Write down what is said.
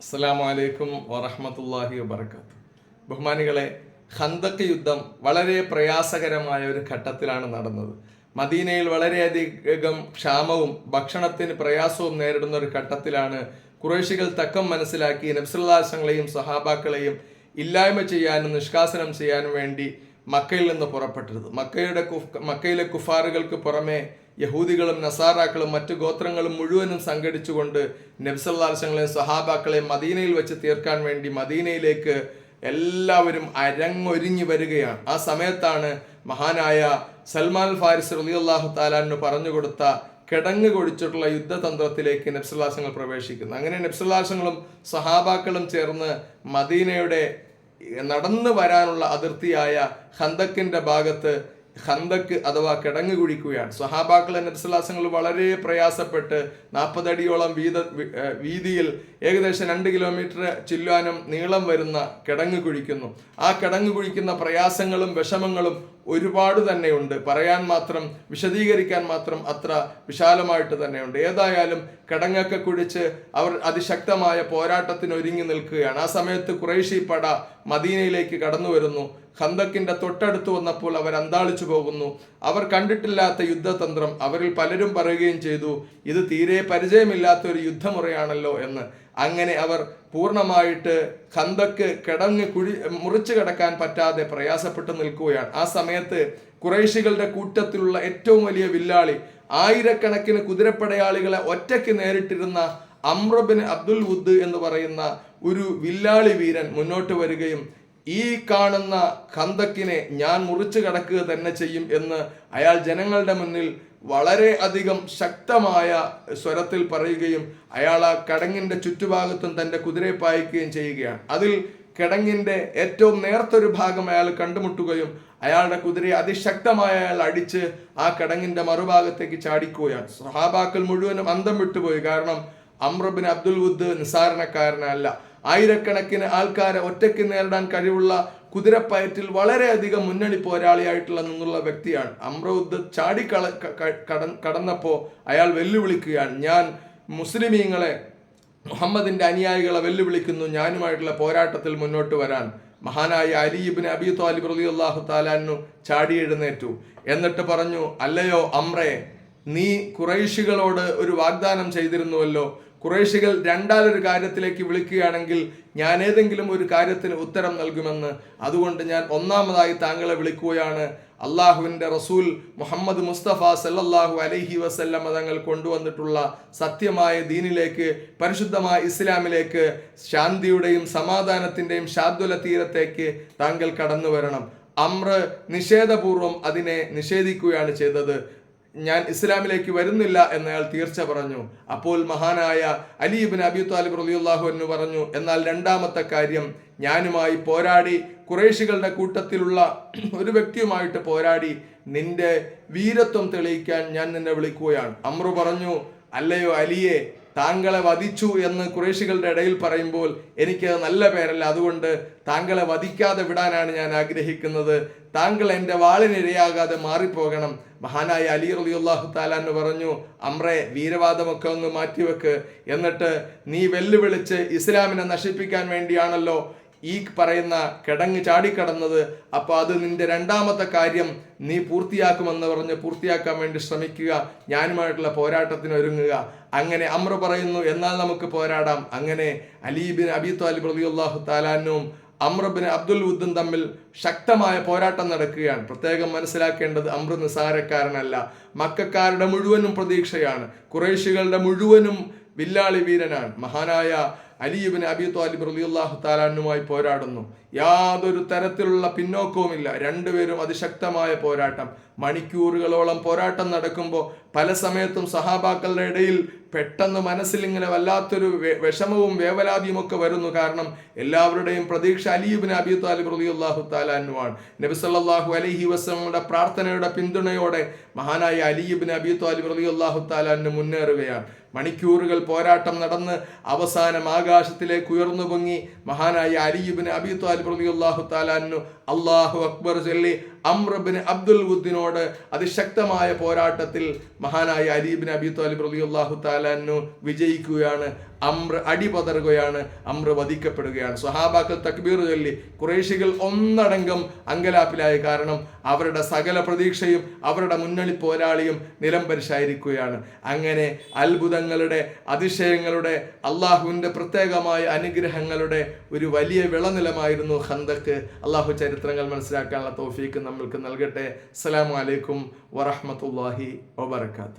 അസ്സലാമു അലൈക്കും വറഹ്മത്തുള്ളാഹി വബറകാതുഹു. ബഹുമാനികളെ, ഖന്തഖ് യുദ്ധം വളരെ പ്രയാസകരമായ ഒരു ഘട്ടത്തിലാണ് നടന്നത്. മദീനയിൽ വളരെയധികം ക്ഷാമവും ഭക്ഷണത്തിന് പ്രയാസവും നേരിടുന്ന ഒരു ഘട്ടത്തിലാണ് ഖുറൈശികൾ തക്കം മനസ്സിലാക്കി നബി സല്ലല്ലാഹു അലൈഹി വസല്ലമയെയും സഹാബാക്കളെയും ഇല്ലായ്മ ചെയ്യാനും നിഷ്കാസനം ചെയ്യാനും വേണ്ടി മക്കയിൽ നിന്ന് പുറപ്പെട്ടത്. മക്കയിലെ കുഫാറുകൾക്ക് പുറമെ യഹൂദികളും നസാറാക്കളും മറ്റു ഗോത്രങ്ങളും മുഴുവനും സംഘടിച്ചുകൊണ്ട് നബി സല്ലല്ലാഹു അലൈഹി വസല്ലമയെയും സഹാബാക്കളെയും മദീനയിൽ വെച്ച് തീർക്കാൻ വേണ്ടി മദീനയിലേക്ക് എല്ലാവരും അരങ്ങൊരുങ്ങി വരികയാണ്. ആ സമയത്താണ് മഹാനായ സൽമാൻ ഫാരിസ് റളിയല്ലാഹു തആല അൻഹു പറഞ്ഞു കൊടുത്ത കിടങ്ങ് കൊടിച്ചിട്ടുള്ള യുദ്ധതന്ത്രത്തിലേക്ക് നബി സല്ലല്ലാഹു അലൈഹി വസല്ലം പ്രവേശിക്കുന്നു. അങ്ങനെ നബി സല്ലല്ലാഹു അലൈഹി വസല്ലം സഹാബാക്കളും ചേർന്ന് മദീനയുടെ നടന്നു വരാനുള്ള അതിർത്തിയായ ഖന്തക്കിന്റെ ഭാഗത്ത് ഖന്തക്ക് അഥവാ കിടങ്ങ് കുഴിക്കുകയാണ്. സ്വഹാബാക്കൾ നബി സല്ലല്ലാഹു അലൈഹി വസല്ലം വളരെ പ്രയാസപ്പെട്ട് 40 അടിയോളം വീതിയിൽ ഏകദേശം 2 കിലോമീറ്റർ ചില്ലുവാനും നീളം വരുന്ന കിടങ്ങ് കുഴിക്കുന്നു. ആ കിടങ്ങ് കുഴിക്കുന്ന പ്രയാസങ്ങളും വിഷമങ്ങളും ഒരുപാട് തന്നെയുണ്ട്. പറയാൻ മാത്രം, വിശദീകരിക്കാൻ മാത്രം അത്ര വിശാലമായിട്ട് തന്നെയുണ്ട്. ഏതായാലും കിടങ്ങൊക്കെ കുഴിച്ച് അവർ അതിശക്തമായ പോരാട്ടത്തിന് ഒരുങ്ങി നിൽക്കുകയാണ്. ആ സമയത്ത് ഖുറൈശി പട മദീനയിലേക്ക് കടന്നു വരുന്നു. ഖന്തക്കിന്റെ തൊട്ടടുത്ത് വന്നപ്പോൾ അവർ അന്താളിച്ചു പോകുന്നു. അവർ കണ്ടിട്ടില്ലാത്ത യുദ്ധതന്ത്രം അവരിൽ പലരും പറയുകയും ചെയ്തു, ഇത് തീരെ പരിചയമില്ലാത്ത ഒരു യുദ്ധമുറയാണല്ലോ എന്ന്. അങ്ങനെ അവർ പൂർണ്ണമായിട്ട് ഖന്തക്ക് കിടങ്ങ് മുറിച്ചു കടക്കാൻ പറ്റാതെ പ്രയാസപ്പെട്ടു നിൽക്കുകയാണ്. ആ സമയത്ത് ഖുറൈശികളുടെ കൂട്ടത്തിലുള്ള ഏറ്റവും വലിയ വില്ലാളി, ആയിരക്കണക്കിന് കുതിരപ്പടയാളികളെ ഒറ്റയ്ക്ക് നേരിട്ടിരുന്ന അംർ ഇബ്നു അബ്ദുൽ വുദ് എന്ന് പറയുന്ന ഒരു വില്ലാളി വീരൻ മുന്നോട്ട് വരികയും ഈ കാണുന്ന ഖന്തക്കിനെ ഞാൻ മുറിച്ചു കടക്കുക തന്നെ ചെയ്യും എന്ന് അയാൾ ജനങ്ങളുടെ മുന്നിൽ വളരെ അധികം ശക്തമായ സ്വരത്തിൽ പറയുകയും അയാൾ ആ കിടങ്ങിന്റെ ചുറ്റുഭാഗത്തും തന്റെ കുതിരയെ പായിക്കുകയും ചെയ്യുകയാണ്. അതിൽ കിടങ്ങിന്റെ ഏറ്റവും നേർത്തൊരു ഭാഗം അയാൾ കണ്ടുമുട്ടുകയും അയാളുടെ കുതിരയെ അതിശക്തമായ അയാൾ അടിച്ച് ആ കിടങ്ങിന്റെ മറുഭാഗത്തേക്ക് ചാടിക്കുകയാണ്. സ്വഹാബാക്കൾ മുഴുവനും അന്തം വിട്ടുപോയി. കാരണം അംർ ഇബ്നു അബ്ദുൽ വുദ് നിസാരണക്കാരനല്ല. ആയിരക്കണക്കിന് ആൾക്കാരെ ഒറ്റയ്ക്ക് നേരിടാൻ കഴിവുള്ള കുതിരപ്പയറ്റിൽ വളരെയധികം മുന്നണി പോരാളിയായിട്ടുള്ള നിന്നുള്ള വ്യക്തിയാണ്. അമ്രവുദ് കടന്നപ്പോൾ അയാൾ വെല്ലുവിളിക്കുകയാണ്, ഞാൻ മുസ്ലിമീങ്ങളെ, മുഹമ്മദിന്റെ അനുയായികളെ വെല്ലുവിളിക്കുന്നു, ഞാനുമായിട്ടുള്ള പോരാട്ടത്തിൽ മുന്നോട്ട് വരാൻ. മഹാനായ അലി ഇബ്നു അബി ത്വാലിബ് റളിയല്ലാഹു തആല അൻഹു ചാടി എഴുന്നേറ്റു. എന്നിട്ട് പറഞ്ഞു, അല്ലയോ അമ്രേ, നീ ഖുറൈശികളോട് ഒരു വാഗ്ദാനം ചെയ്തിരുന്നുവല്ലോ, ഖുറൈശികൾ രണ്ടാലൊരു കാര്യത്തിലേക്ക് വിളിക്കുകയാണെങ്കിൽ ഞാൻ ഏതെങ്കിലും ഒരു കാര്യത്തിന് ഉത്തരം നൽകുമെന്ന്. അതുകൊണ്ട് ഞാൻ ഒന്നാമതായി താങ്കളെ വിളിക്കുകയാണ്. അള്ളാഹുവിൻ്റെ റസൂൽ മുഹമ്മദ് മുസ്തഫ സല്ലല്ലാഹു അലൈഹി വസല്ലം തങ്ങൾ കൊണ്ടുവന്നിട്ടുള്ള സത്യമായ ദീനിലേക്ക്, പരിശുദ്ധമായ ഇസ്ലാമിലേക്ക്, ശാന്തിയുടെയും സമാധാനത്തിൻ്റെയും ശാദ്വല തീരത്തേക്ക് താങ്കൾ കടന്നു വരണം. അമ്ര നിഷേധപൂർവം അതിനെ നിഷേധിക്കുകയാണ് ചെയ്തത്. ഞാൻ ഇസ്ലാമിലേക്ക് വരുന്നില്ല എന്നയാൾ തീർച്ച പറഞ്ഞു. അപ്പോൾ മഹാനായ അലി ഇബ്നു അബി ത്വാലിബ് റളിയല്ലാഹു അൻഹു പറഞ്ഞു, എന്നാൽ രണ്ടാമത്തെ കാര്യം, ഞാനുമായി പോരാടി ഖുറൈശികളുടെ കൂട്ടത്തിലുള്ള ഒരു വ്യക്തിയുമായിട്ട് പോരാടി നിന്റെ വീരത്വം തെളിയിക്കാൻ ഞാൻ നിന്നെ വിളിക്കുകയാണ്. അമ്രു പറഞ്ഞു, അല്ലയോ അലിയെ, താങ്കളെ വധിച്ചു എന്ന് ഖുറൈശികളുടെ ഇടയിൽ പറയുമ്പോൾ എനിക്ക് നല്ല പേരല്ല. അതുകൊണ്ട് താങ്കളെ വധിക്കാതെ വിടാനാണ് ഞാൻ ആഗ്രഹിക്കുന്നത്. താങ്കൾ എൻ്റെ വാളിനിരയാകാതെ മാറിപ്പോകണം. മഹാനായ അലി റളിയല്ലാഹു തആല അൻഹു പറഞ്ഞു, അമ്രേ, വീരവാദമൊക്കെ ഒന്ന് മാറ്റിവെക്ക്. എന്നിട്ട് നീ വെല്ലുവിളിച്ച് ഇസ്ലാമിനെ നശിപ്പിക്കാൻ വേണ്ടിയാണല്ലോ ഈ പറയുന്ന കിടങ്ങ് ചാടിക്കടന്നത്. അപ്പോൾ അത് നിന്റെ രണ്ടാമത്തെ കാര്യം നീ പൂർത്തിയാക്കുമെന്ന് പറഞ്ഞ് പൂർത്തിയാക്കാൻ വേണ്ടി ശ്രമിക്കുക, ഞാനുമായിട്ടുള്ള പോരാട്ടത്തിന് ഒരുങ്ങുക. അങ്ങനെ അമ്ര പറയുന്നു, എന്നാൽ നമുക്ക് പോരാടാം. അങ്ങനെ അലി ഇബ്നു അബി ത്വാലിബ് റളിയല്ലാഹു തആല അൻഹും അംർ ഇബ്നു അബ്ദുൽ വുദ്ദും തമ്മിൽ ശക്തമായ പോരാട്ടം നടക്കുകയാണ്. പ്രത്യേകം മനസ്സിലാക്കേണ്ടത്, അംർ നിസാരക്കാരനല്ല, മക്കക്കാരുടെ മുഴുവനും പ്രതീക്ഷയാണ്, ഖുറൈശികളുടെ മുഴുവനും വില്ലാളി വീരനാണ്. മഹാനായ അലി ഇബ്നു അബി ത്വാലിബ് റളിയല്ലാഹു തആല അൻഹുമായി പോരാടുന്നു. യാതൊരു തരത്തിലുള്ള പിന്നോക്കവുമില്ല. രണ്ടുപേരും അതിശക്തമായ പോരാട്ടം. മണിക്കൂറുകളോളം പോരാട്ടം നടക്കുമ്പോൾ പല സമയത്തും സഹാബാക്കളുടെ ഇടയിൽ പെട്ടെന്ന് മനസ്സിൽ ഇങ്ങനെ വല്ലാത്തൊരു വിഷമവും വേവലാതിയും ഒക്കെ വരുന്നു. കാരണം എല്ലാവരുടെയും പ്രതീക്ഷ അലി ഇബ്നു അബി ത്വാലിബ് റളിയല്ലാഹു തആല അൻഹു ആണ്. നബി സല്ലല്ലാഹു അലൈഹി വസല്ലമയുടെ പ്രാർത്ഥനയുടെ പിന്തുണയോടെ മഹാനായ അലി ഇബ്നു അബി ത്വാലിബ് റളിയല്ലാഹു തആല അൻഹു മുന്നേറുകയാണ്. മണിക്കൂറുകൾ പോരാട്ടം നടന്ന് അവസാനം ആകാശത്തിലേക്ക് ഉയർന്നു പൊങ്ങി മഹാനായ അലി ഇബ്നു അബി ത്വാലിബ് റളിയല്ലാഹു തആല അൻഹു അല്ലാഹു അക്ബർ ചൊല്ലി അംർ ഇബ്നു അബ്ദുൽ വുദ്ദിനോട് അതിശക്തമായ പോരാട്ടത്തിൽ മഹാനായ അലി ഇബ്നു അബി ത്വാലിബ് റളിയല്ലാഹു തആല അൻഹു വിജയിക്കുകയാണ്. അംർ അടിപതറുകയാണ്, അംർ വധിക്കപ്പെടുകയാണ്. സ്വഹാബാക്കൾ തക്ബീർ ചൊല്ലി, ഖുറൈശികൾ ഒന്നടങ്കം അങ്കലാപ്പിലായി. കാരണം അവരുടെ സകല പ്രതീക്ഷയും അവരുടെ മുന്നണി പോരാളിയും നിലംപരിശായിരിക്കുകയാണ്. അങ്ങനെ അത്ഭുതങ്ങളുടെ, അതിശയങ്ങളുടെ, അള്ളാഹുവിൻ്റെ പ്രത്യേകമായ അനുഗ്രഹങ്ങളുടെ ഒരു വലിയ വിളനിലമായിരുന്നു ഖന്തക്ക്. അള്ളാഹു ചരിത്രങ്ങൾ മനസ്സിലാക്കാനുള്ള തൗഫീക്ക് നമ്മൾക്ക് നൽകട്ടെ. അസ്സലാമു അലൈക്കും വറഹ്മത്തുള്ളാഹി വബറകാതുഹു.